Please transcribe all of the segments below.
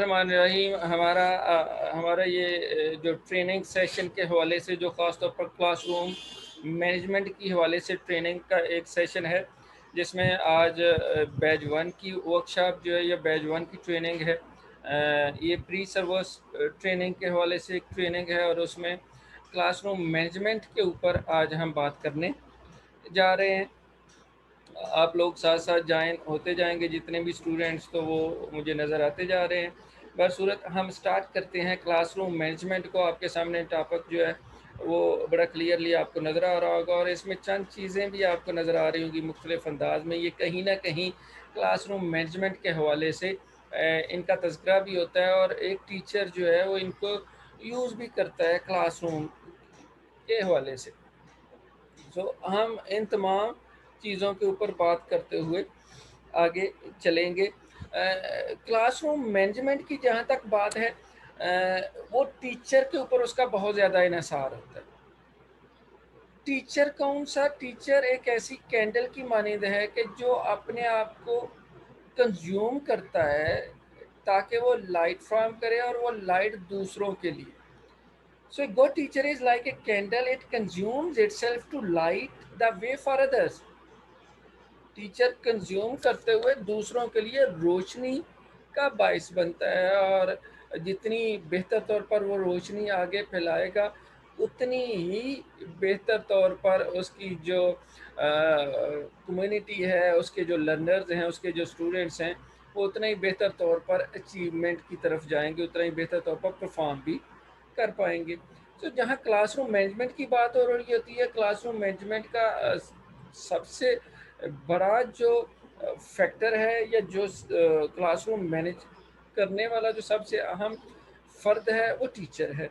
रहीम हमारा ये जो ट्रेनिंग सेशन के हवाले से जो ख़ास तौर पर क्लासरूम मैनेजमेंट की हवाले से ट्रेनिंग का एक सेशन है, जिसमें आज बैच वन की वर्कशॉप जो है, ये बैच वन की ट्रेनिंग है। ये प्री सर्विस ट्रेनिंग के हवाले से एक ट्रेनिंग है, और उसमें क्लासरूम मैनेजमेंट के ऊपर आज हम बात करने जा रहे हैं। आप लोग साथ साथ ज्वाइन होते जाएंगे, जितने भी स्टूडेंट्स, तो वो मुझे नज़र आते जा रहे हैं। बसूरत हम स्टार्ट करते हैं क्लासरूम मैनेजमेंट को। आपके सामने टॉपिक जो है वो बड़ा क्लियरली आपको नज़र आ रहा होगा, और इसमें चंद चीज़ें भी आपको नज़र आ रही होंगी मुख्तलिफ अंदाज में। ये कहीं ना कहीं क्लासरूम मैनेजमेंट के हवाले से इनका तज़किरा भी होता है, और एक टीचर जो है वो इनको यूज़ भी करता है क्लासरूम के हवाले से। हम इन तमाम चीज़ों के ऊपर बात करते हुए आगे चलेंगे। क्लासरूम मैनेजमेंट की जहाँ तक बात है, वो टीचर के ऊपर उसका बहुत ज़्यादा इन्हिसार होता है। टीचर कौन सा? टीचर एक ऐसी कैंडल की मानंद है कि जो अपने आप को कंज्यूम करता है ताकि वो लाइट फ्राहम करे, और वो लाइट दूसरों के लिए। So a good teacher is like a candle, it consumes itself to light the way for others. Teacher consume करते हुए दूसरों के लिए रोशनी का बायस बनता है, और जितनी बेहतर तौर पर वो रोशनी आगे फैलाएगा, उतनी ही बेहतर तौर पर उसकी जो कम्युनिटी है, उसके जो लर्नर्स हैं, उसके जो स्टूडेंट्स हैं, वो उतना ही बेहतर तौर पर अचीवमेंट की तरफ जाएंगे, उतना ही बेहतर तौर पर परफॉर्म भी कर पाएंगे। तो जहाँ क्लासरूम मैनेजमेंट की बात हो रही होती है, क्लासरूम मैनेजमेंट का सबसे बड़ा जो फैक्टर है, या जो क्लासरूम मैनेज करने वाला जो सबसे अहम फ़र्द है, वो टीचर है।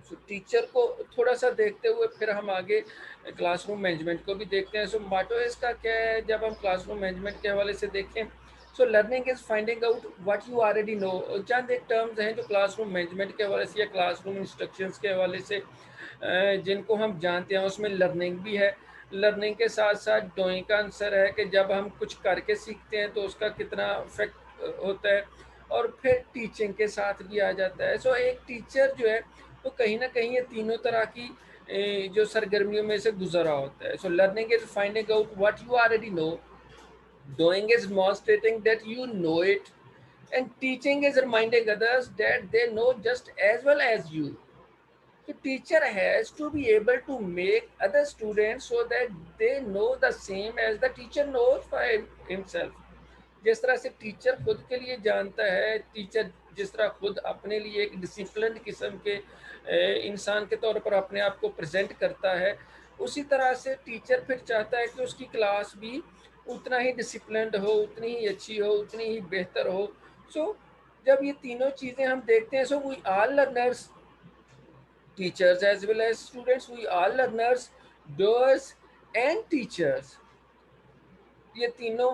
सो टीचर को थोड़ा सा देखते हुए फिर हम आगे क्लासरूम मैनेजमेंट को भी देखते हैं। सो माटो इसका क्या है, जब हम क्लासरूम मैनेजमेंट के हवाले से देखें, so learning is finding out what you already know. चंद एक टर्म्स हैं जो क्लासरूम मैनेजमेंट के हवाले से या क्लासरूम इंस्ट्रक्शंस के हवाले से जिनको हम जानते हैं, उसमें लर्निंग भी है। लर्निंग के साथ साथ डूइंग का आंसर है कि जब हम कुछ करके सीखते हैं तो उसका कितना इफेक्ट होता है, और फिर टीचिंग के साथ भी आ जाता है। सो एक टीचर जो है वो कहीं ना कहीं ये तीनों तरह की जो सरगर्मियों में से गुजरा होता है। So learning is finding out what you already no, doing is demonstrating that you know it, and teaching is reminding others that they know just as well as you. So teacher has to be able to make other students so that they know the same as the teacher knows for himself. जिस तरह से teacher खुद के लिए जानता है, teacher जिस तरह खुद अपने लिए एक डिसिप्लिन किस्म के इंसान के तौर पर अपने आप को प्रेजेंट करता है, उसी तरह से टीचर फिर चाहता है कि उसकी क्लास भी उतना ही डिसिप्लिन्ड हो, उतनी ही अच्छी हो, उतनी ही बेहतर हो। जब ये तीनों चीज़ें हम देखते हैं, we all learners, teachers as well as students, we all learners, doers and teachers। ये तीनों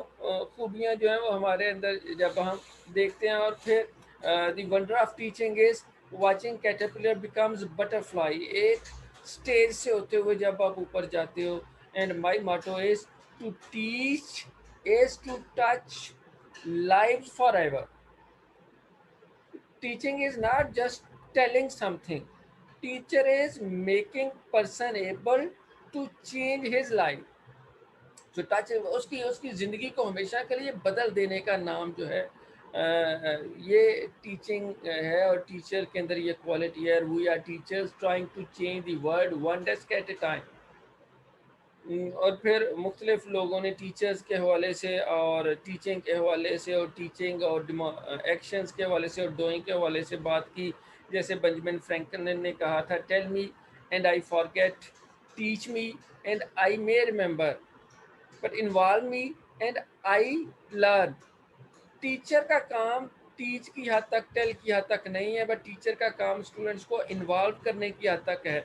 खूबियाँ जो हैं वो हमारे अंदर जब हम देखते हैं, और फिर the wonder of teaching is watching caterpillar becomes butterfly. एक स्टेज से होते हुए जब आप ऊपर जाते हो, and my motto is to teach is to touch life forever. Teaching is not just telling something. Teacher is making person able to change his life. जो टच उसकी उसकी ज़िंदगी को हमेशा के लिए बदल देने का नाम जो है, ये टीचिंग है, और टीचर के अंदर ये क्वालिटी है। We are teachers trying to change the world one desk at a time. और फिर मुख्तलिफ लोगों ने टीचर्स के हवाले से और टीचिंग के हवाले से और टीचिंग और एक्शंस के हवाले से और डूइंग के हवाले से बात की। जैसे बेंजामिन फ्रैंकलिन ने कहा था, tell me and I forget, teach me and I may remember, but involve me and I learn. Teacher का काम टीच की हद तक, टेल की हद तक नहीं है, बट टीचर का काम स्टूडेंट्स को इन्वॉल्व करने की हद तक है।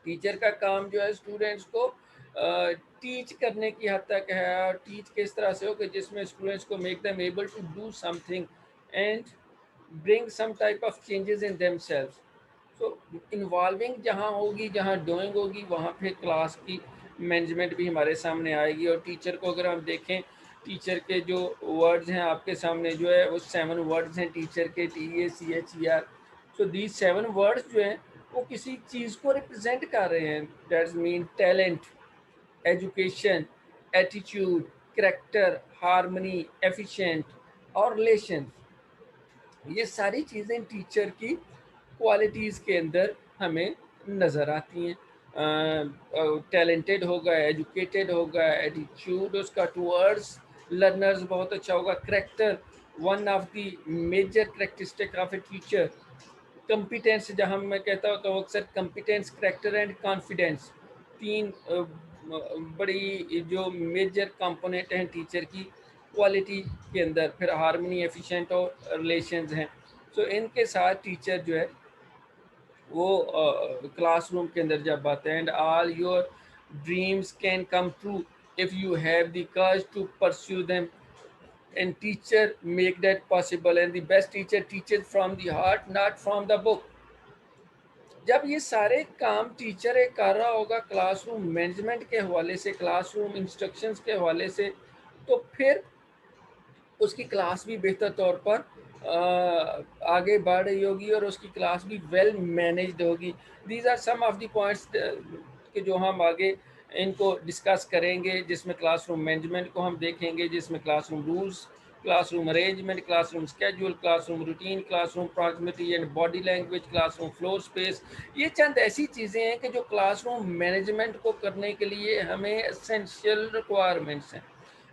टीचर का काम जो है स्टूडेंट्स को टीच करने की हद तक है, और टीच किस तरह से हो कि जिसमें स्टूडेंट्स को make them able to do something and bring some type of changes in themselves. So involving जहाँ होगी, जहाँ डूइंग होगी, वहाँ पे क्लास की मैनेजमेंट भी हमारे सामने आएगी। और टीचर को अगर हम देखें टीचर के जो वर्ड्स हैं आपके सामने जो है वो 7 वर्ड्स हैं टीचर के, TACHER। सो दीज 7 वर्ड्स जो हैं वो किसी चीज़ को रिप्रेजेंट कर रहे हैं। That's mean talent, education, attitude, character, harmony, efficient और रिलेशन। ये सारी चीज़ें टीचर की क्वालिटीज़ के अंदर हमें नज़र आती हैं। टैलेंटेड होगा, एजुकेटेड होगा, एटीट्यूड उसका टूवर्ड्स लर्नर्स बहुत अच्छा होगा, character one of the major characteristic of a teacher, competence जहाँ मैं कहता हूँ तो अक्सर कंपिटेंस, करेक्टर एंड कॉन्फिडेंस, तीन बड़ी जो मेजर कंपोनेंट हैं टीचर की क्वालिटी के अंदर। फिर हार्मनी, एफिशिएंट और रिलेशंस हैं। सो इनके साथ टीचर जो है वो क्लासरूम के अंदर जब आते हैं, and all your dreams can come true if you have the courage to pursue them, and teacher make that possible, and the best teacher teaches from the heart, not from the book। जब ये सारे काम teacher एक कर रहा होगा classroom management के हवाले से, क्लासरूम इंस्ट्रक्शंस के हवाले से, तो फिर उसकी क्लास भी बेहतर तौर पर आगे बढ़ रही होगी और उसकी क्लास भी वेल मैनेज्ड होगी। These are some of the points कि जो हम आगे इनको डिस्कस करेंगे, जिसमें क्लासरूम मैनेजमेंट को हम देखेंगे, जिसमें classroom rules, classroom arrangement, classroom schedule, classroom routine, classroom proximity and body language, classroom floor space. ये चंद ऐसी चीज़ें हैं कि जो क्लासरूम मैनेजमेंट को करने के लिए हमें एसेंशियल रिक्वायरमेंट्स हैं।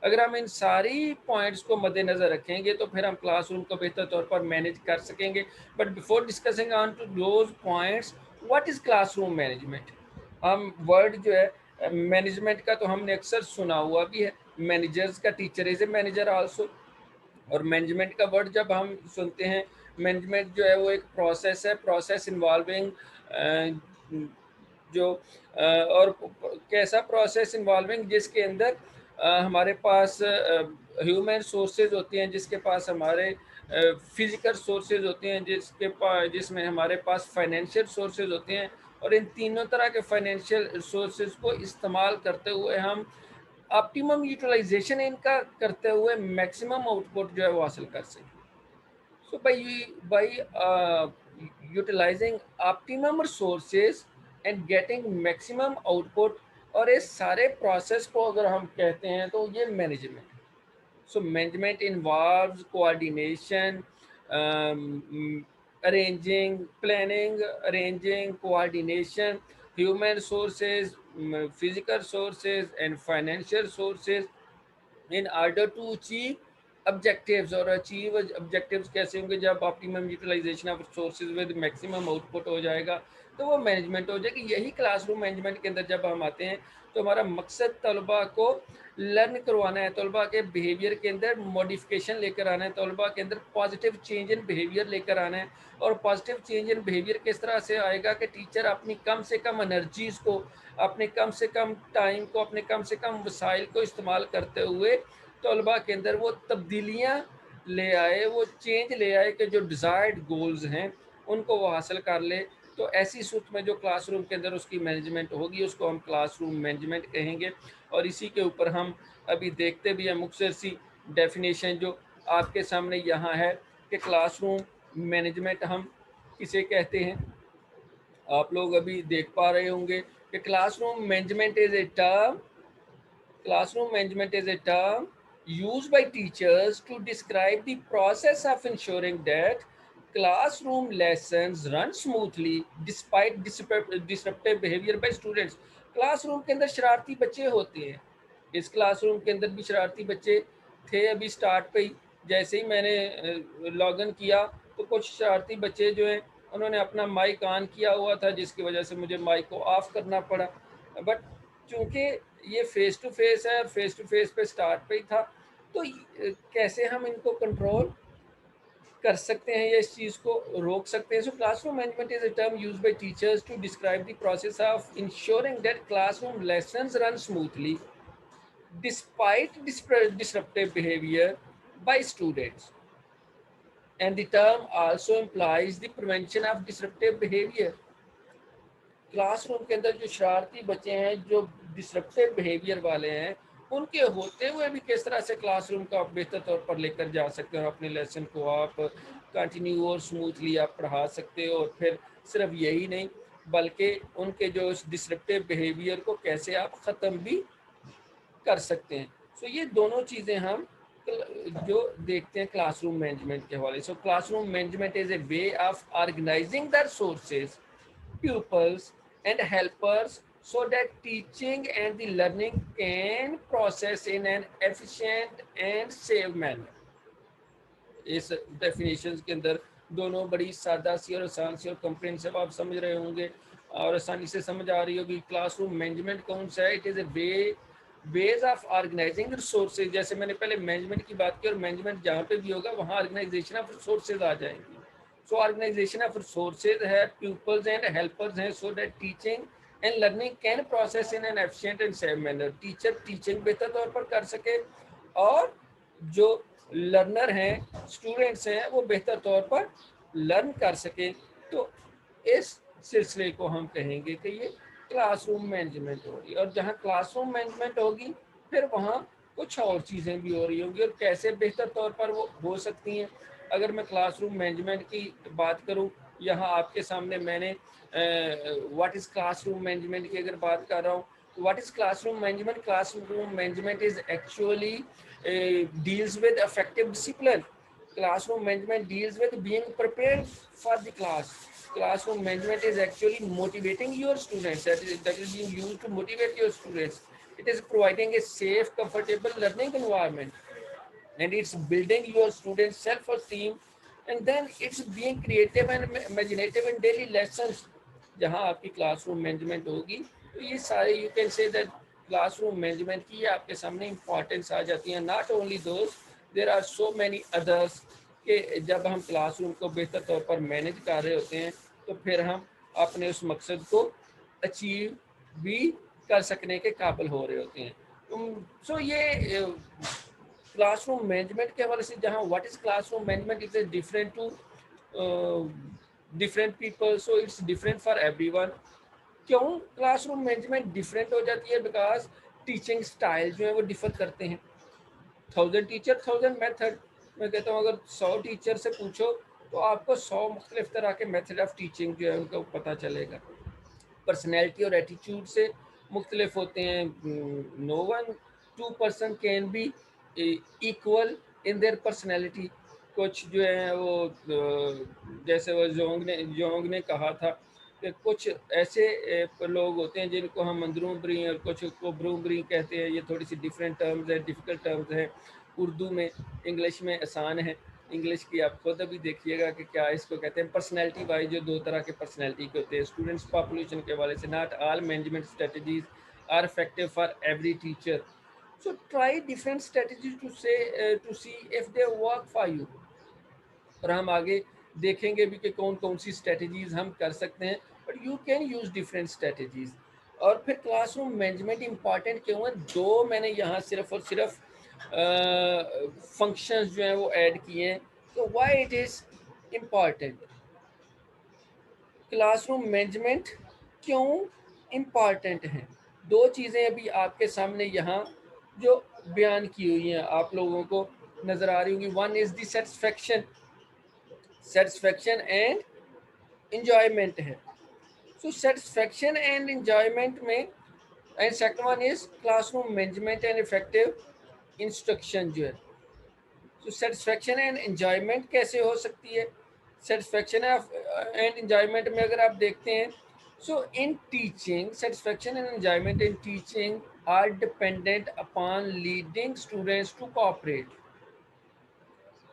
अगर हम इन सारी पॉइंट्स को मद्देनज़र रखेंगे तो फिर हम क्लासरूम को बेहतर तौर पर मैनेज कर सकेंगे। But before discussing on to those points, what is classroom management? हम वर्ड जो है मैनेजमेंट का तो हमने अक्सर सुना हुआ भी है, मैनेजर्स का, teacher is a manager also. और मैनेजमेंट का वर्ड जब हम सुनते हैं, मैनेजमेंट जो है वो एक प्रोसेस है, प्रोसेस इन्वॉल्विंग जो और कैसा प्रोसेस इन्वॉल्विंग जिसके अंदर हमारे पास ह्यूमन सोर्सेज होती हैं, जिसके पास हमारे फिजिकल सोर्सेज होते हैं, जिसमें हमारे पास फाइनेंशियल सोर्सेज होते हैं। और इन तीनों तरह के फाइनेंशियल सोर्सेज को इस्तेमाल करते हुए हम ऑप्टिमम यूटिलाइजेशन इनका करते हुए मैक्सिमम आउटपुट जो है वो हासिल कर सकें। So by utilizing optimum resources and getting maximum output, और इस सारे प्रोसेस को अगर हम कहते हैं तो ये management. So management involves coordination, arranging, planning, arranging, coordination, human resources, physical sources and financial sources in order to achieve objectives. और अचीव ऑब्जेक्टिव्स कैसे होंगे? जब optimum utilisation of resources with maximum output हो जाएगा तो वो मैनेजमेंट हो जाएगी। यही क्लासरूम मैनेजमेंट के अंदर जब हम आते हैं तो हमारा मकसद तलबा को लर्न करवाना है, तलबा के बिहेवियर के अंदर मॉडिफिकेशन लेकर आना है, तलबा के अंदर पॉजिटिव चेंज इन बिहेवियर लेकर आना है। और पॉजिटिव चेंज इन बिहेवियर किस तरह से आएगा कि टीचर अपनी कम से कम एनर्जीज़ को, अपने कम से कम टाइम को, अपने कम से कम वसाइल को इस्तेमाल करते हुए तलबा के अंदर वो तब्दीलियाँ ले आए, वो चेंज ले आए कि जो डिज़ायर्ड गोल्स हैं उनको वो हासिल कर ले। तो ऐसी सूरत में जो क्लासरूम के अंदर उसकी मैनेजमेंट होगी उसको हम क्लासरूम मैनेजमेंट कहेंगे। और इसी के ऊपर हम अभी देखते भी हैं मुख्तसर सी डेफिनेशन जो आपके सामने यहाँ है कि क्लासरूम मैनेजमेंट हम किसे कहते हैं। आप लोग अभी देख पा रहे होंगे कि classroom management is a term, classroom management is a term used by teachers to describe the process of ensuring that classroom lessons run smoothly despite disruptive behavior by students। Classroom के अंदर शरारती बच्चे होते हैं। इस क्लासरूम के अंदर भी शरारती बच्चे थे। अभी स्टार्ट पे ही जैसे ही मैंने लॉगिन किया तो कुछ शरारती बच्चे जो हैं उन्होंने अपना माइक ऑन किया हुआ था, जिसकी वजह से मुझे माइक को ऑफ करना पड़ा। बट चूँकि ये फेस टू फेस है और फेस टू फेस पे स्टार्ट पे ही था, तो कैसे हम इनको कंट्रोल कर सकते हैं या इस चीज़ को रोक सकते हैं? So classroom management is a term used by teachers to describe the process of ensuring that classroom lessons run smoothly despite disruptive behavior by students, and the term also implies the prevention of disruptive behavior। Classroom के अंदर जो शरारती बच्चे हैं, जो disruptive behaviour वाले हैं, उनके होते हुए भी किस तरह से क्लासरूम को आप बेहतर तौर पर लेकर जा सकते हो, अपने लेसन को आप कंटिन्यू और स्मूथली आप पढ़ा सकते हो। और फिर सिर्फ यही नहीं बल्कि उनके जो डिसरप्टिव बिहेवियर को कैसे आप ख़त्म भी कर सकते हैं। सो ये दोनों चीज़ें हम जो देखते हैं क्लासरूम मैनेजमेंट के हवाले। So classroom management is a way of organising the resources, pupils and helpers so that teaching and the learning can process in an efficient and safe manner। इस डेफिनेशन के अंदर दोनों बड़ी सादा सी और आसान सी और कम्प्रिहेंसिव आप समझ रहे होंगे और आसानी से समझ आ रही होगी। क्लासरूम मैनेजमेंट कौन सा है? It is a ways of organizing resources. जैसे मैंने पहले मैनेजमेंट की बात की, और मैनेजमेंट जहाँ पे भी होगा वहाँ ऑर्गेनाइजेशन ऑफ रिसोर्सेज आ जाएंगी। सो ऑर्गेनाइजेशन ऑफ रिसोर्सेज है, pupils एंड हेल्पर्स हैं, so that teaching and learning can process in an efficient and safe manner. Teacher teaching बेहतर तौर पर कर सके और जो लर्नर हैं, स्टूडेंट्स हैं, वो बेहतर तौर पर लर्न कर सकें। तो इस सिलसिले को हम कहेंगे कि ये क्लासरूम मैनेजमेंट होगी। और जहाँ क्लासरूम मैनेजमेंट होगी फिर वहाँ कुछ और चीज़ें भी हो रही होंगी, और कैसे बेहतर तौर पर वो हो सकती हैं। अगर मैं क्लासरूम मैनेजमेंट की बात करूँ, यहाँ आपके सामने मैंने व्हाट इज़ क्लासरूम मैनेजमेंट की अगर बात कर रहा हूँ, what is classroom management? Classroom management is actually deals with effective discipline. Classroom management deals with being prepared for the class. Classroom management is actually motivating your students, that is being used to motivate your students. It is providing a safe, comfortable learning environment, and it's building your students self-esteem, and then it's being creative and imaginative in daily lessons। जहाँ आपकी classroom management होगी तो ये सारे you can say that classroom management की आपके सामने importance आ जाती है। Not only those, there are so many others कि जब हम क्लासरूम को बेहतर तौर पर मैनेज कर रहे होते हैं तो फिर हम अपने उस मकसद को अचीव भी कर सकने के काबिल हो रहे होते हैं। सो ये क्लासरूम मैनेजमेंट के हवाले से जहाँ what is classroom management is different to different people, so it's different for everyone. क्यों क्लासरूम मैनेजमेंट डिफरेंट हो जाती है? बिकॉज टीचिंग स्टाइल जो है वो डिफर करते हैं। 1000 टीचर 1000 मेथड। मैं कहता हूँ अगर 100 टीचर से पूछो तो आपको 100 मुख्तलिफ तरह के मेथड ऑफ टीचिंग जो है उनको पता चलेगा। पर्सनैलिटी और एटीट्यूड से मुख्तलिफ होते हैं। No one two person can be equal in their personality. कुछ जो है वो जैसे वो जोंग ने कहा था कि कुछ ऐसे लोग होते हैं जिनको हम अंदरूबरी और कुछ को ब्रूबरी कहते हैं। ये थोड़ी सी डिफरेंट टर्म्स है, डिफ़िकल्ट टर्म्स हैं उर्दू में। इंग्लिश में आसान है। इंग्लिश की आप खुद अभी देखिएगा कि क्या इसको कहते हैं। पर्सनैलिटी वाइज जो दो तरह के पर्सनैलिटी के होते हैं स्टूडेंट्स पॉपुलेशन के हवाले से, not all management strategies are effective for every teacher. So try different strategies to see if they work for you. और हम आगे देखेंगे भी कि कौन कौन सी स्ट्रेटजीज हम कर सकते हैं, but you can use different strategies. और फिर क्लासरूम मैनेजमेंट इंपॉर्टेंट क्यों है? दो मैंने यहाँ सिर्फ और सिर्फ फंक्शंस जो हैं वो ऐड किए हैं। तो why it is important? Classroom management क्यों इम्पॉर्टेंट हैं? दो चीज़ें अभी आपके सामने यहाँ जो बयान की हुई हैं आप लोगों को नज़र आ रही होंगी। One is the satisfaction and enjoyment है। सो सेटिस्फैक्शन एंड इंजॉयमेंट में, and second one is classroom management and effective instruction जो है। तो सेटिस्फैक्शन एंड इंजॉयमेंट कैसे हो सकती है? सेटिस्फैक्शन एंड इंजॉयमेंट में अगर आप देखते हैं, so in teaching satisfaction and enjoyment in teaching are dependent upon leading students to cooperate.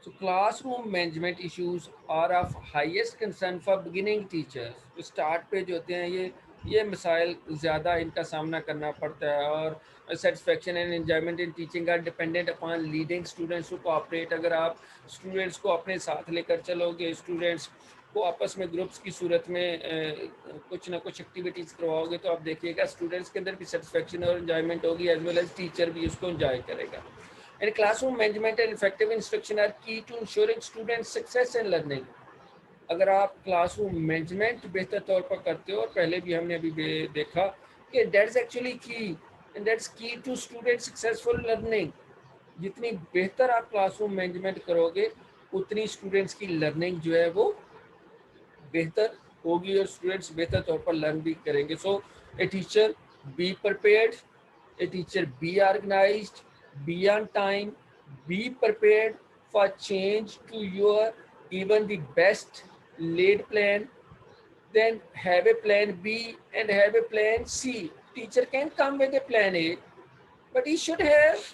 So classroom management issues are of highest concern for beginning teachers। तो स्टार्ट पे जो होते हैं ये मसाइल ज़्यादा इनका सामना करना पड़ता है। और satisfaction and enjoyment in teaching are dependent upon leading students to cooperate. अगर आप स्टूडेंट्स को अपने साथ लेकर चलोगे, स्टूडेंट्स को आपस में ग्रुप्स की सूरत में कुछ ना कुछ एक्टिविटीज़ करवाओगे, तो आप देखिएगा स्टूडेंट्स के अंदर भी सेटिस्फैक्शन और एंजॉयमेंट होगी, एज वेल एज टीचर भी उसको एंजॉय करेगा। And classroom management and effective instruction are key to ensuring students' success in learning। अगर आप क्लासरूम मैनेजमेंट बेहतर तौर पर करते हो, और पहले भी हमने अभी देखा कि दैट इज एक्चुअली की एंड दैट्स की टू स्टूडेंट सक्सेसफुल लर्निंग। जितनी बेहतर आप क्लासरूम मैनेजमेंट करोगे उतनी स्टूडेंट्स की लर्निंग जो है वो बेहतर होगी और स्टूडेंट्स बेहतर तौर पर लर्न भी करेंगे। So a teacher be prepared, a teacher be organised, be on time, be prepared for change to your even the best laid plan, then have a plan B and have a plan C. Teacher can come with a plan A, but he should have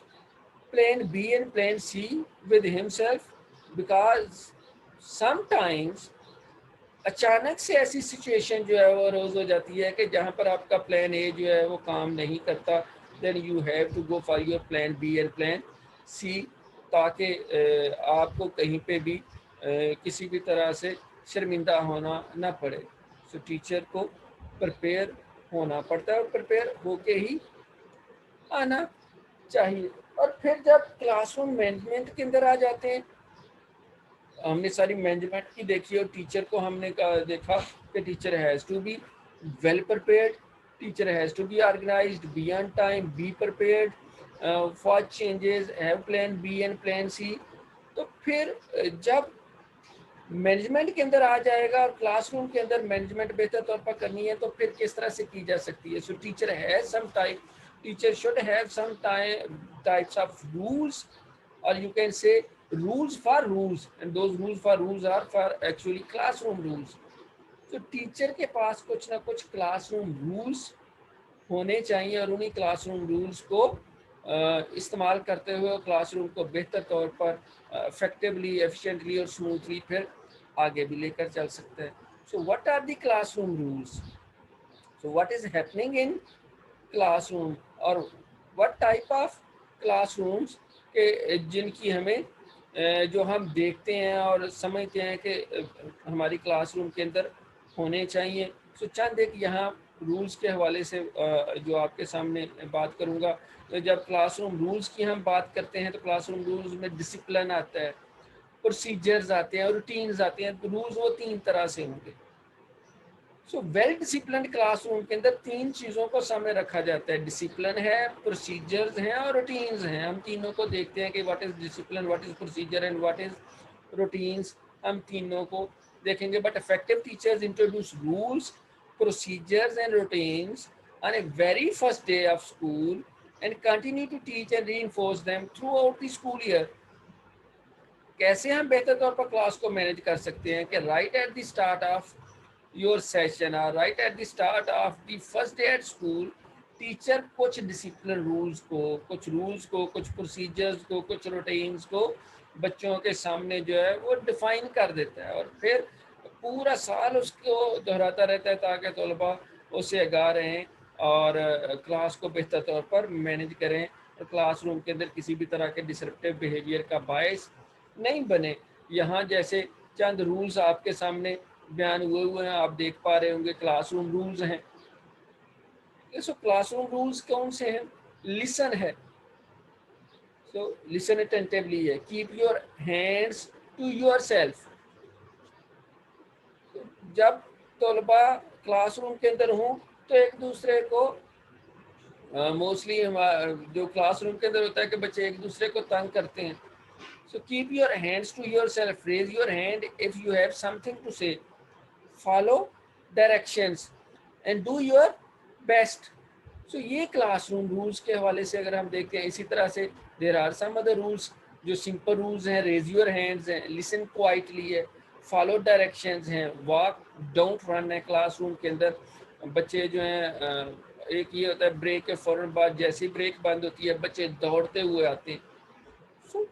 plan B and plan C with himself, because sometimes अचानक से ऐसी situation जो है वो रोज हो जाती है कि जहाँ पर आपका प्लान ए जो है वो काम नहीं करता, then you have to go for your plan B and plan C, ताकि आपको कहीं पे भी किसी भी तरह से शर्मिंदा होना ना पड़े। सो टीचर को प्रिपेयर होना पड़ता है और प्रिपेयर होके ही आना चाहिए। और फिर जब क्लासरूम मैनेजमेंट के अंदर आ जाते हैं, हमने सारी मैनेजमेंट की देखी और टीचर को हमने देखा कि teacher has to be well prepared, teacher has to be organised, be on time, be prepared for changes, have plan B and plan C. तो फिर जब मैनेजमेंट के अंदर आ जाएगा और क्लासरूम के अंदर मैनेजमेंट बेहतर तौर पर करनी है तो फिर किस तरह से की जा सकती है। So teacher has some type, teacher should have some types of rules, or you can say rules for rules, and those rules are for actually classroom rules. तो टीचर के पास कुछ ना कुछ क्लासरूम रूल्स होने चाहिए और उन्हीं क्लासरूम रूल्स को इस्तेमाल करते हुए क्लासरूम को बेहतर तौर पर इफेक्टिवली, एफिशिएंटली और स्मूथली फिर आगे भी लेकर चल सकते हैं। So what are the classroom rules? So what is happening in classroom, और व्हाट टाइप ऑफ क्लासरूम्स के जिनकी हमें जो हम देखते हैं और समझते हैं कि हमारी क्लासरूम के अंदर होने चाहिए। सो चंद एक यहाँ रूल्स के हवाले से जो आपके सामने बात करूँगा। तो जब क्लासरूम रूल्स की हम बात करते हैं तो क्लासरूम रूल्स में डिसिप्लिन आता है, प्रोसीजर्स आते हैं और रूटीन्स आते हैं। तो रूल्स वो तीन तरह से होंगे। सो वेल डिसिप्लिन क्लासरूम के अंदर तीन चीज़ों को सामने रखा जाता है, डिसिप्लिन है, प्रोसीजर्स हैं और रूटीन्स हैं। हम तीनों को देखते हैं कि what is discipline, what is procedure and what is routines, हम तीनों को देखेंगे। But effective teachers introduce rules, procedures and routines on a very first day of school and continue to teach and reinforce them throughout the school year. कैसे हम बेहतर तौर पर class को मैनेज कर सकते हैं कि right at the start of your session और right at the start of the first day at school, teacher कुछ डिसिप्लिन रूल्स को, कुछ प्रोसीजर्स को, कुछ रूटीन्स को बच्चों के सामने जो है वो डिफाइन कर देता है और फिर पूरा साल उसको दोहराता रहता है ताकि तलबा उसे आगा रहें और क्लास को बेहतर तौर पर मैनेज करें और क्लासरूम के अंदर किसी भी तरह के डिसरप्टिव बिहेवियर का बायस नहीं बने। यहाँ जैसे चंद रूल्स आपके सामने बयान हुए हैं, आप देख पा रहे होंगे क्लासरूम रूल्स हैं। सो क्लासरूम रूल्स कौन से हैं? लिसन है, सो लिसन अटेंटिवली है, keep your hands to yourself. जब तलबा क्लासरूम के अंदर हों तो एक दूसरे को मोस्टली जो क्लासरूम के अंदर होता है कि बच्चे एक दूसरे को तंग करते हैं। So keep your hands to yourself, raise your hand if you have something to say, follow directions and do your best. So ये क्लासरूम रूल्स के हवाले से अगर हम देखते हैं। इसी तरह से there are some other rules जो सिंपल रूल्स हैं, रेज योर हैंड्स हैं, लिसन क्वाइटली है, फॉलो डायरेक्शंस हैं, वॉक डोंट रन है। क्लासरूम के अंदर बच्चे जो हैं एक ये होता है ब्रेक के फौरन बाद जैसी ब्रेक बंद होती है बच्चे दौड़ते हुए आते हैं। सो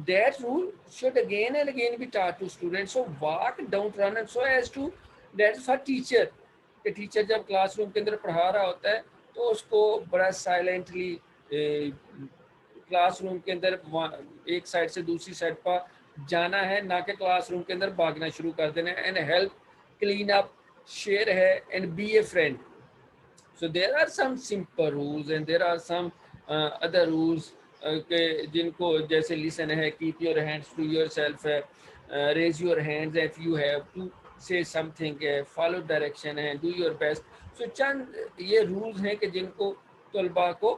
that rule should again and again be taught to students. So walk, don't run, and so as to, that's for teacher कि टीचर जब क्लासरूम के अंदर पढ़ा रहा होता है तो उसको बड़ा साइलेंटली क्लासरूम के अंदर एक साइड से दूसरी साइड पर जाना है, ना कि क्लासरूम के अंदर भागना शुरू कर देना है। And help clean up, share है, and be a friend. So there are some simple rules and there are some other rules के जिनको जैसे लिसन है, keep your hands to yourself है, raise your hands if you have to say something है, follow direction है, do your best. So चंद ये rules हैं कि जिनको तलबा को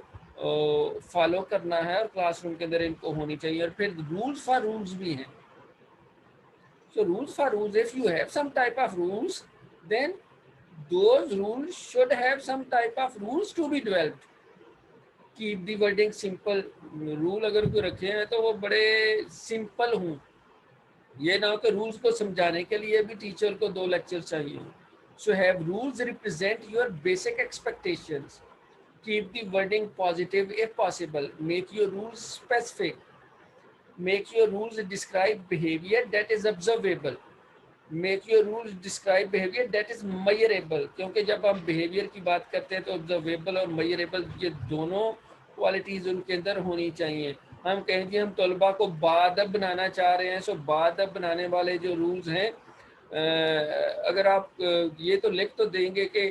फॉलो करना है और क्लासरूम के अंदर इनको होनी चाहिए। और फिर रूल्स फॉर रूल्स भी हैं। So rules for rules, if you have some type of rules, then those rules should have some type of rules to be developed. Keep the wording simple, rule अगर कोई रखे हैं तो वो बड़े simple हों। ये ना हो कि रूल्स को समझाने के लिए भी टीचर को 2 लेक्चर चाहिए। So have rules represent your basic expectations, keep the wording positive if possible, make your rules specific, make your rules describe behaviour that is observable, make your rules describe behaviour that is measurable. क्योंकि जब हम behaviour की बात करते हैं तो observable और measurable ये दोनों क्वालिटीज़ उनके अंदर होनी चाहिए। हम कहें कि हम तलबा को बाअदब बनाना चाह रहे हैं, सो बाअदब बनाने वाले जो रूल्स हैं, अगर आप ये तो लिख तो देंगे कि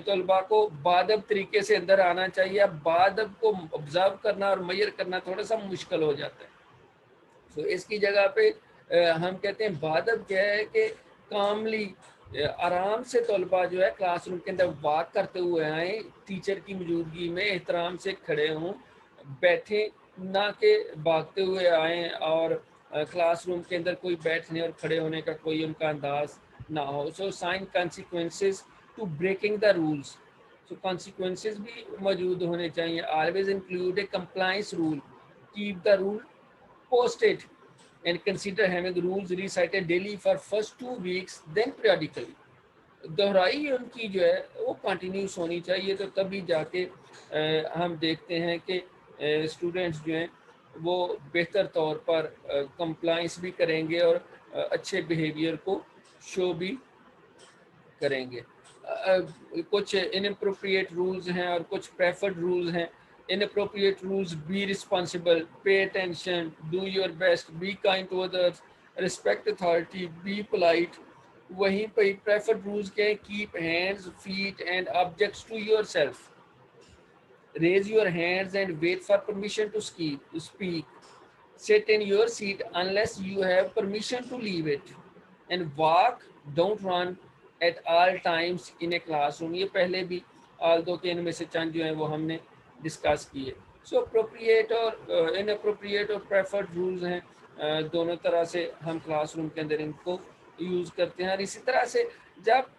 तलबा को बाअदब तरीके से अंदर आना चाहिए, अब बाअदब को ऑब्जर्व करना और मेजर करना थोड़ा सा मुश्किल हो जाता है। तो इसकी जगह पे हम कहते हैं बादब क्या है कि कामली आराम से तलबा जो है क्लासरूम के अंदर वाक करते हुए आए, टीचर की मौजूदगी में एहतराम से खड़े हों, बैठे ना कि भागते हुए आए, और क्लासरूम के अंदर कोई बैठने और खड़े होने का कोई उनका अंदाज ना हो। So sign consequences to breaking the rules, so consequences भी मौजूद होने चाहिए। Always include a compliance rule, keep the rule posted and consider having rules recited daily for first 2 weeks, then periodically। दोहराई उनकी जो है वो कंटिन्यूस होनी चाहिए, तो तभी जाके हम देखते हैं कि स्टूडेंट्स जो हैं वो बेहतर तौर पर कंप्लाइंस भी करेंगे और अच्छे बिहेवियर को शो भी करेंगे। कुछ इनअप्रोप्रिएट रूल्स हैं और कुछ प्रेफर्ड रूल्स हैं। Inappropriate rules: be responsible, pay attention, do your best, be kind to others, respect authority, be polite। वहीं पे preferred rules क्या है? Keep hands, feet and objects to yourself, raise your hands and wait for permission to speak, sit in your seat unless you have permission to leave it, and walk, don't run at all times in a classroom। ये पहले भी आल दो के इनमें से चंद जो हैं वो हमने डिस्कस किए। सो अप्रोप्रिएट और इनअप्रोप्रिएट और प्रेफर्ड रूल्स हैं, दोनों तरह से हम क्लासरूम के अंदर इनको यूज़ करते हैं। और इसी तरह से जब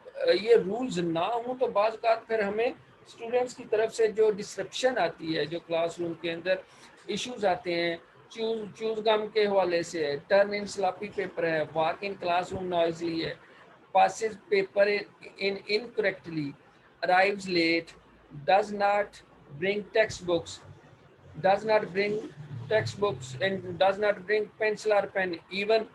ये रूल्स ना हों तो बाज़ औक़ात फिर हमें स्टूडेंट्स की तरफ से जो डिस्ट्रप्शन आती है, जो क्लासरूम के अंदर इश्यूज आते हैं, चूज गम के हवाले से है, टर्न इन स्लॉपी पेपर है, वॉक इन क्लासरूम नॉइजली है, passes paper in incorrectly, arrives late, does not bring textbooks, does not bring textbooks and does not bring pencil or pen। even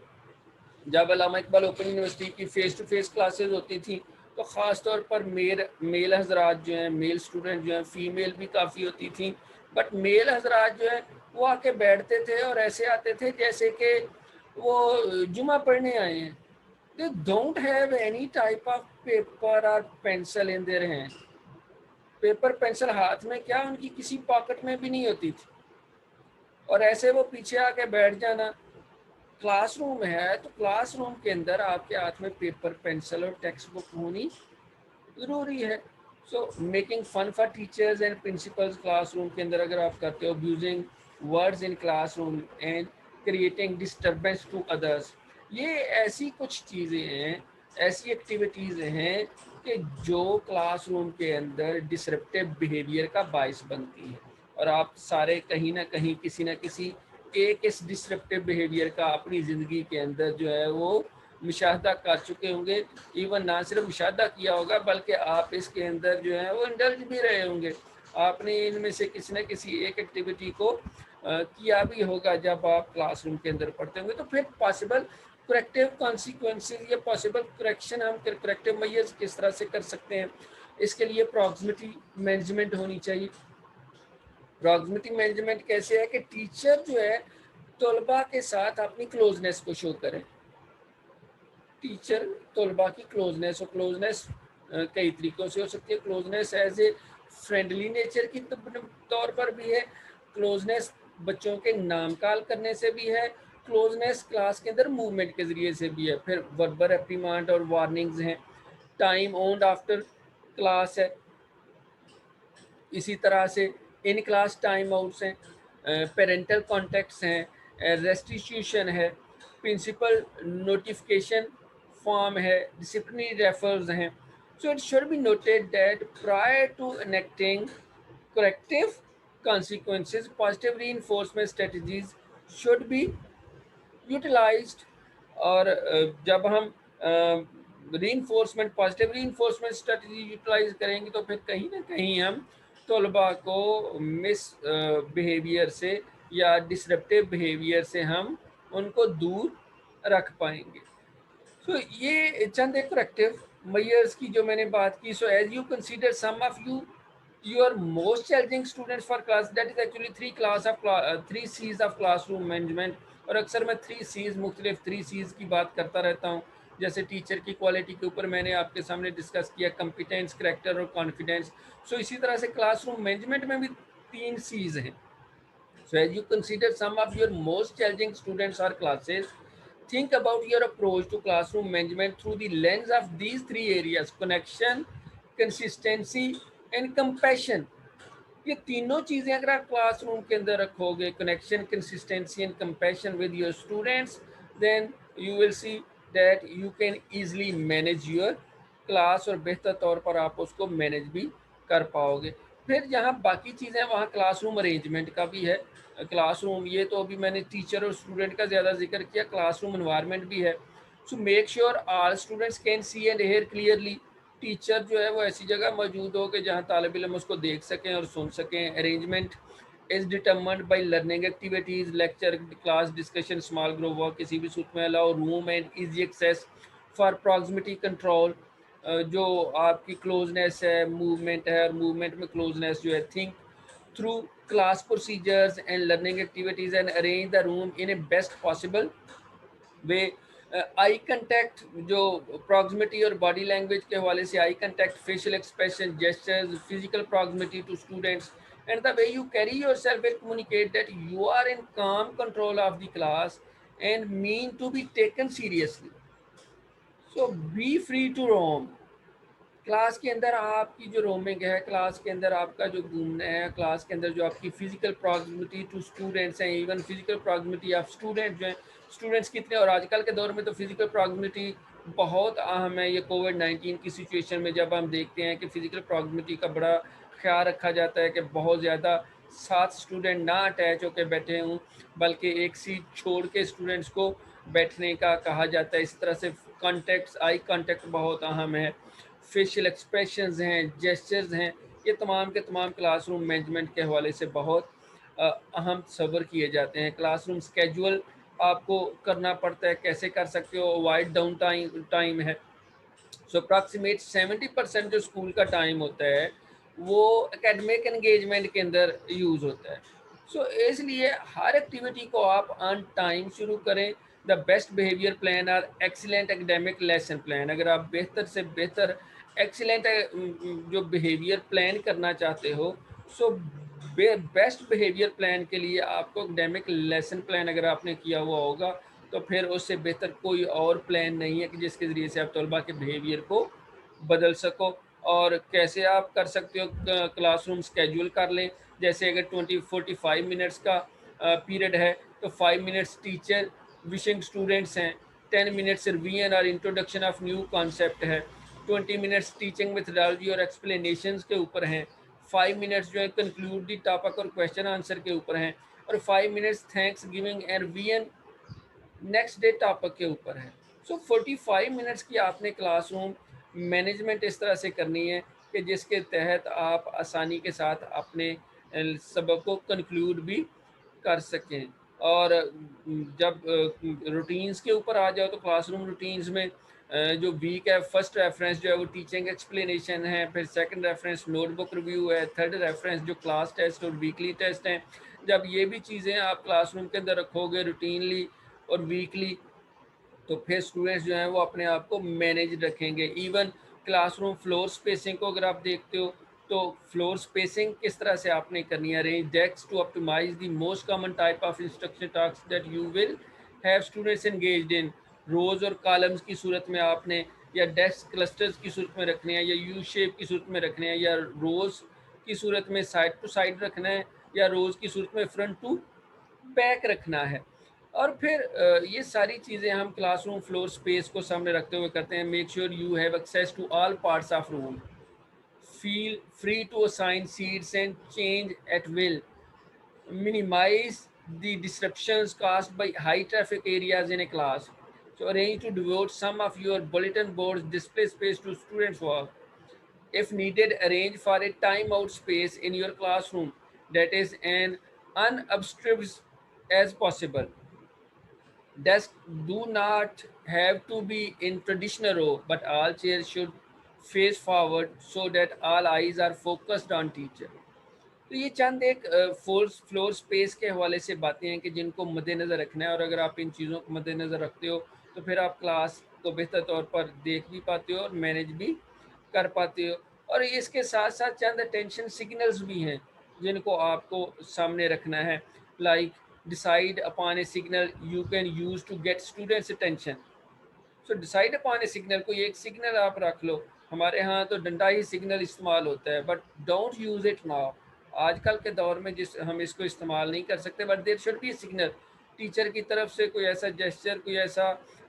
जब अल्लामा Iqbal open university की face to face classes होती थी तो ख़ास तौर पर mail हजरात जो हैं, मेल स्टूडेंट जो हैं, फीमेल भी काफ़ी होती थी, बट मेल हजरात जो हैं वो आके बैठते थे और ऐसे आते थे जैसे कि वो जुमा पढ़ने आए हैं। They don't have any type of paper और pencil in their hand. Paper pencil हाथ में क्या, उनकी किसी पॉकेट में भी नहीं होती थी, और ऐसे वो पीछे आके बैठ जाना। क्लासरूम है तो क्लासरूम के अंदर आपके हाथ में पेपर पेंसिल और टेक्स्ट बुक होनी ज़रूरी है। So making fun for teachers and principals, classroom के अंदर अगर आप करते हो, abusing words in classroom and creating disturbance to others, ये ऐसी कुछ चीज़ें हैं, ऐसी एक्टिविटीज़ हैं कि जो क्लासरूम के अंदर डिसरप्टिव बिहेवियर का बायस बनती है। और आप सारे कहीं ना कहीं किसी न किसी एक इस डिसरप्टिव बिहेवियर का अपनी ज़िंदगी के अंदर जो है वो मुशाहदा कर चुके होंगे। इवन ना सिर्फ मुशाहदा किया होगा बल्कि आप इसके अंदर जो है वो इंडल्ज भी रहे होंगे। आपने इनमें से किसी न किसी एक एक्टिविटी को किया भी होगा जब आप क्लासरूम के अंदर पढ़ते होंगे। तो फिर पॉसिबल करेक्टिव कॉन्सिक्वेंसेस या पॉसिबल करेक्शन, हम करेक्टिव मेजर्स किस तरह से कर सकते हैं, इसके लिए प्रॉक्सिमिटी मैनेजमेंट होनी चाहिए। प्रॉक्सिमिटी मैनेजमेंट कैसे है कि टीचर जो है तलबा के साथ अपनी क्लोजनेस को शो करें। टीचर तलबा की क्लोजनेस, और क्लोजनेस कई तरीकों से हो सकती है। Closeness as a friendly nature की तौर पर भी है, क्लोजनेस बच्चों के नाम कॉल करने से भी है, क्लोजनेस क्लास के अंदर मूवमेंट के ज़रिए से भी है। फिर वर्बल रिप्रीमांड और वार्निंग्स हैं, टाइम ओन्ड आफ्टर क्लास है, इसी तरह से इन क्लास टाइम आउट्स हैं, पेरेंटल कॉन्टेक्ट्स हैं, रेस्टिट्यूशन है, प्रिंसिपल नोटिफिकेशन फॉर्म है, डिसिप्लिनरी रेफर्स हैं. So it should be noted that prior to enacting corrective consequences, positive reinforcement strategies should be utilized. और जब हम reinforcement positive reinforcement strategy utilize करेंगे तो फिर कहीं ना कहीं हम तलबा को मिस बिहेवियर से या डिसरप्टिव बिहेवियर से हम उनको दूर रख पाएंगे. सो ये चंद एक करेक्टिव मेजर्स की जो मैंने बात की. So as you consider some of your most challenging students for class, that is actually three C's of classroom management. और अक्सर मैं 3 C's मुख्तलिफ 3 C's की बात करता रहता हूँ. जैसे टीचर की क्वालिटी के ऊपर मैंने आपके सामने डिस्कस किया, कंपिटेंस, करेक्टर और कॉन्फिडेंस. सो इसी तरह से क्लासरूम मैनेजमेंट में भी 3 C's हैं. So as you consider some of your most challenging students or classes, think about your approach to classroom management through the lens of these 3 areas: connection, consistency and compassion. ये तीनों चीजें अगर आप classroom के अंदर रखोगे, connection, consistency and compassion with your students, then you will see that you can easily manage your class और बेहतर तौर पर आप उसको मैनेज भी कर पाओगे. फिर जहाँ बाकी चीज़ें हैं वहाँ क्लासरूम अरेंजमेंट का भी है. क्लासरूम, ये तो अभी मैंने टीचर और स्टूडेंट का ज़्यादा जिक्र किया, क्लासरूम एनवायरनमेंट भी है. So make sure all students can see and hear clearly. Teacher जो है वो ऐसी जगह मौजूद हो कि जहाँ तालिब इल्म उसको देख सकें और सुन सकें. Arrangement is determined by learning activities, lecture, class discussion, small group work. किसी भी सूरत में allow room and easy access for proximity control. जो आपकी क्लोजनेस है, मूवमेंट है, और मूवमेंट में क्लोजनेस जो है, think through class procedures and learning activities and arrange the room in a best possible way. Eye contact, जो प्रॉक्सिमिटी और बॉडी लैंग्वेज के हवाले से eye contact, facial expression, gestures, physical proximity to students and the way you carry yourself will communicate that you are in calm control of the class and mean to be taken seriously. So be free to roam. Class के अंदर आपकी जो roaming है, class के अंदर आपका जो घूमना है, क्लास के अंदर जो आपकी फिजिकल प्रॉक्सिमिटी टू स्टूडेंट्स हैं, even physical proximity of student जो हैं, स्टूडेंट्स कितने, और आजकल के दौर में तो फिजिकल प्रॉक्सिमिटी बहुत अहम है. ये कोविड-19 की सिचुएशन में जब हम देखते हैं कि फिजिकल प्रॉक्सिमिटी का बड़ा ख्याल रखा जाता है कि बहुत ज़्यादा साथ स्टूडेंट ना अटैच होकर बैठे हों, बल्कि एक सीट छोड़ के स्टूडेंट्स को बैठने का कहा जाता है. इस तरह से कॉन्टेक्ट, आई कॉन्टेक्ट बहुत अहम है. फेशियल एक्सप्रेशंस हैं, जेस्चर्स हैं, ये तमाम के तमाम क्लासरूम मैनेजमेंट के हवाले से बहुत अहम तस्वर किए जाते हैं. क्लासरूम स्केजुअल आपको करना पड़ता है, कैसे कर सकते हो. वाइड डाउन टाइम है. सो अप्रॉक्सीमेट 70% जो स्कूल का टाइम होता है वो एकेडमिक एंगेजमेंट के अंदर यूज़ होता है. सो इसलिए हर एक्टिविटी को आप ऑन टाइम शुरू करें. द बेस्ट बिहेवियर प्लान और एक्सीलेंट एकेडमिक लेसन प्लान. अगर आप बेहतर से बेहतर एक्सीलेंट जो बिहेवियर प्लान करना चाहते हो, सो बेस्ट बिहेवियर प्लान के लिए आपको एकेडमिक लेसन प्लान अगर आपने किया हुआ होगा तो फिर उससे बेहतर कोई और प्लान नहीं है कि जिसके ज़रिए से आप तलबा के बिहेवियर को बदल सको. और कैसे आप कर सकते हो, क्लासरूम स्केड्यूल कर लें. जैसे अगर 45 मिनट्स का पीरियड है तो 5 मिनट्स टीचर विशिंग स्टूडेंट्स हैं, 10 मिनट्स रिवीजन और इंट्रोडक्शन ऑफ न्यू कॉन्सेप्ट है, 20 मिनट्स टीचिंग मेथडोलॉजी और एक्सप्लेनेशंस के ऊपर हैं, 5 मिनट्स जो है कंक्लूड दी टॉपिक और क्वेश्चन आंसर के ऊपर हैं, और 5 minutes thanks giving and revision next day topic के ऊपर है. सो 45 मिनट्स की आपने क्लासरूम मैनेजमेंट इस तरह से करनी है कि जिसके तहत आप आसानी के साथ अपने सबक को कंक्लूड भी कर सकें. और जब रूटीन्स के ऊपर आ जाओ तो क्लासरूम रूटीन्स में जो वीक है, फर्स्ट रेफरेंस जो है वो टीचिंग एक्सप्लेनेशन है, फिर सेकंड रेफरेंस नोटबुक रिव्यू है, थर्ड रेफरेंस जो क्लास टेस्ट और वीकली टेस्ट हैं. जब ये भी चीज़ें आप क्लासरूम के अंदर रखोगे रूटीनली और वीकली, तो फिर स्टूडेंट्स जो हैं वो अपने आप को मैनेज रखेंगे. इवन क्लासरूम फ्लोर स्पेसिंग को अगर आप देखते हो तो फ्लोर स्पेसिंग किस तरह से आपने करनी है. Arrange desk to optimise the most common type of instruction task that you will have students engaged in. Rows और कॉलम्स की सूरत में आपने, या डेस्क क्लस्टर्स की सूरत में रखने हैं, या यू शेप की सूरत में रखने हैं, या रोज की सूरत में साइड टू साइड रखना है या रोज़ की सूरत में फ्रंट टू बैक रखना है। और फिर ये सारी चीज़ें हम क्लासरूम फ्लोर स्पेस को सामने रखते हुए करते हैं। Make sure you have access to all parts of room, feel free to assign seats and change at will, minimize the disruptions caused by high traffic areas in a class. So arrange to devote some of your bulletin boards display space to students' work. If needed, arrange for a timeout space in your classroom that is an unobstructed as possible. Desks do not have to be in traditional row, but all chairs should face forward so that all eyes are focused on teacher. तो ये चंद एक force floor space के हवाले से बातें हैं कि जिनको मद्देनज़र रखना है, और अगर आप इन चीज़ों को मद्देनज़र रखते हो तो फिर आप क्लास को बेहतर तौर पर देख भी पाते हो और मैनेज भी कर पाते हो। और इसके साथ साथ चंद अटेंशन सिग्नल्स भी हैं जिनको आपको सामने रखना है, like decide upon a signal you can use to get students attention. So decide upon a signal, कोई एक सिग्नल आप रख लो। हमारे यहाँ तो डंडा ही सिग्नल इस्तेमाल होता है, but don't use it now. आजकल के दौर में जिस हम इसको इस्तेमाल नहीं कर सकते, but there should be signal, teacher की तरफ से कोई ऐसा जेस्चर, कोई ऐसा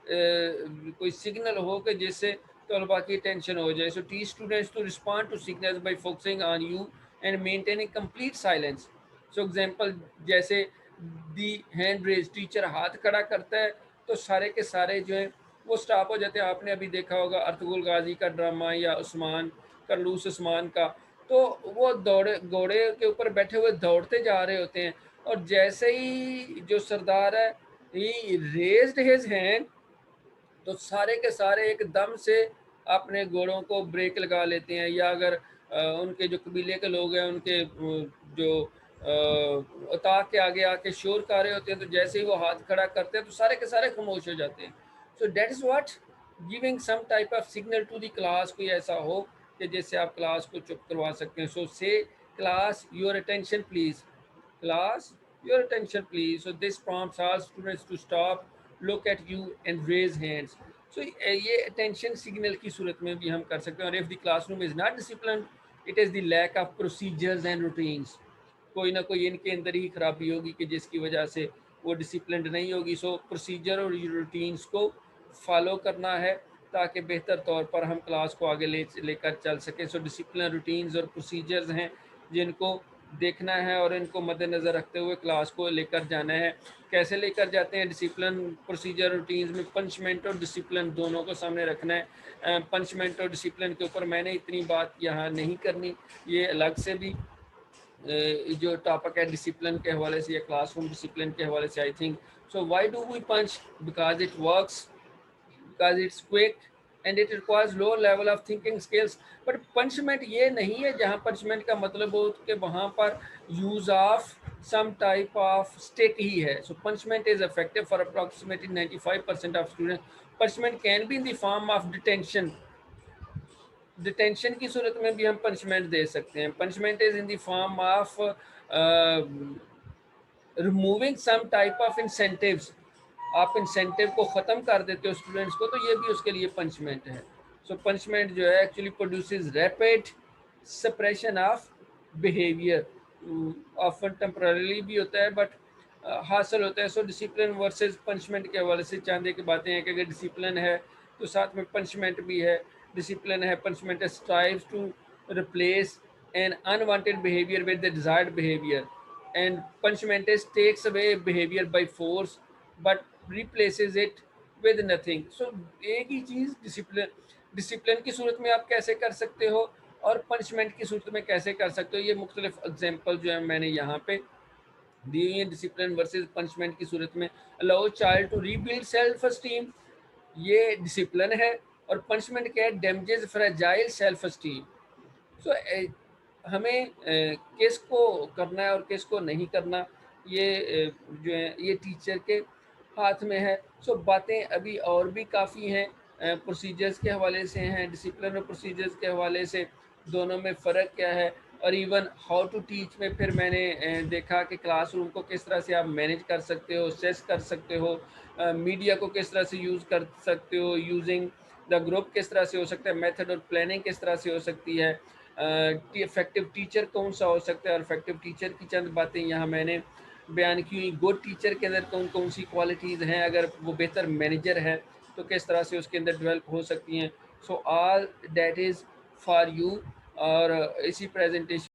कोई सिग्नल हो कि जिससे तलबा की टेंशन हो जाए। So teach students to respond to signals by focusing on you and maintaining complete silence. So example जैसे दी हैंड रेज, टीचर हाथ खड़ा करता है तो सारे के सारे जो है वो स्टॉप हो जाते हैं। आपने अभी देखा होगा अर्तुगरुल गाजी का ड्रामा या उस्मान करलूस उस्मान का, तो वो दौड़े घोड़े के ऊपर बैठे हुए दौड़ते जा रहे होते हैं, और जैसे ही जो सरदार है ही रेज्ड हिज हैंड, तो सारे के सारे एकदम से अपने घोड़ों को ब्रेक लगा लेते हैं। या अगर उनके जो कबीले के लोग हैं उनके जो उताक के आगे आके शोर कर रहे होते हैं, तो जैसे ही वो हाथ खड़ा करते हैं तो सारे के सारे खामोश हो जाते हैं। So that is what giving some type of signal to the class, कोई ऐसा हो कि जिससे आप क्लास को चुप करवा सकते हैं। सो से class your attention please, class your attention please. So this prompts all students to stop, look at you and raise hands. So ये attention signal की सूरत में भी हम कर सकते हैं। और if the classroom is not disciplined, it is the lack of procedures and routines. कोई ना कोई इनके अंदर ही खराबी होगी कि जिसकी वजह से वो डिसिप्लिन नहीं होगी। सो प्रोसीजर और रूटीन्स को फॉलो करना है ताकि बेहतर तौर पर हम क्लास को आगे लेकर चल सकें। सो डिसिप्लिन, रूटीन्स और प्रोसीजर्स हैं जिनको देखना है और इनको मद्देनज़र रखते हुए क्लास को लेकर जाना है। कैसे लेकर जाते हैं? डिसिप्लिन, प्रोसीजर, रूटीन्स में पनिशमेंट और डिसिप्लिन दोनों को सामने रखना है। पनिशमेंट और डिसिप्लिन के ऊपर मैंने इतनी बात यहाँ नहीं करनी, ये अलग से भी जो टॉपिक है डिसिप्लिन के हवाले से या क्लासरूम डिसिप्लिन के हवाले से, I think so why do we punch, because it works, because it's quick and it requires low level of thinking skills. but punishment ये नहीं है जहाँ punishment का मतलब हो कि वहाँ पर use of some type of stick ही है। so punishment is effective for approximately 95% of students. punishment can be in the form of detention, detention की सूरत में भी हम पनिशमेंट दे सकते हैं। Punishment is in the form of removing some type of incentives, आप इंसेंटिव को ख़त्म कर देते हो स्टूडेंट्स को, तो ये भी उसके लिए पनिशमेंट है। सो पनिशमेंट जो है actually produces rapid suppression of behaviour, often temporarily भी होता है बट हासिल होता है। सो डिसिप्लिन वर्सेस पनिशमेंट के हवाले से चांदे की बातें हैं कि अगर डिसिप्लिन है तो साथ में पनिशमेंट भी है। डिसिप्लिन है, punishment strives to replace an unwanted behaviour with the desired behaviour, and punishment is takes away behavior by force but replaces it with nothing. so एक ही चीज़ डिसिप्लिन की सूरत में आप कैसे कर सकते हो और पनिशमेंट की सूरत में कैसे कर सकते हो, ये मुख्तलिफ एग्जांपल जो है मैंने यहाँ पे दी हुई है। डिसिप्लिन वर्सेस पनिशमेंट की सूरत में allow child to rebuild self esteem, ये डिसिप्लिन है। और पनिशमेंट क्या है? Damages fragile self esteem. So हमें किस को करना है और किस को नहीं करना, ये जो है ये टीचर के हाथ में है। सो बातें अभी और भी काफ़ी हैं, प्रोसीजर्स के हवाले से हैं, डिसिप्लिन और प्रोसीजर्स के हवाले से दोनों में फ़र्क क्या है, और इवन हाउ टू टीच में फिर मैंने देखा कि क्लासरूम को किस तरह से आप मैनेज कर सकते हो, सेस कर सकते हो, मीडिया को किस तरह से यूज़ कर सकते हो, यूजिंग द ग्रुप किस तरह से हो सकता है, मेथड और प्लानिंग किस तरह से हो सकती है, इफ़ेक्टिव टीचर कौन सा हो सकता है, और इफ़ेक्टिव टीचर की चंद बातें यहाँ मैंने बयान की। गुड टीचर के अंदर कौन कौन सी क्वालिटीज़ हैं, अगर वो बेहतर मैनेजर है तो किस तरह से उसके अंदर डेवलप हो सकती हैं। So all that is for you. और इसी प्रेजेंटेशन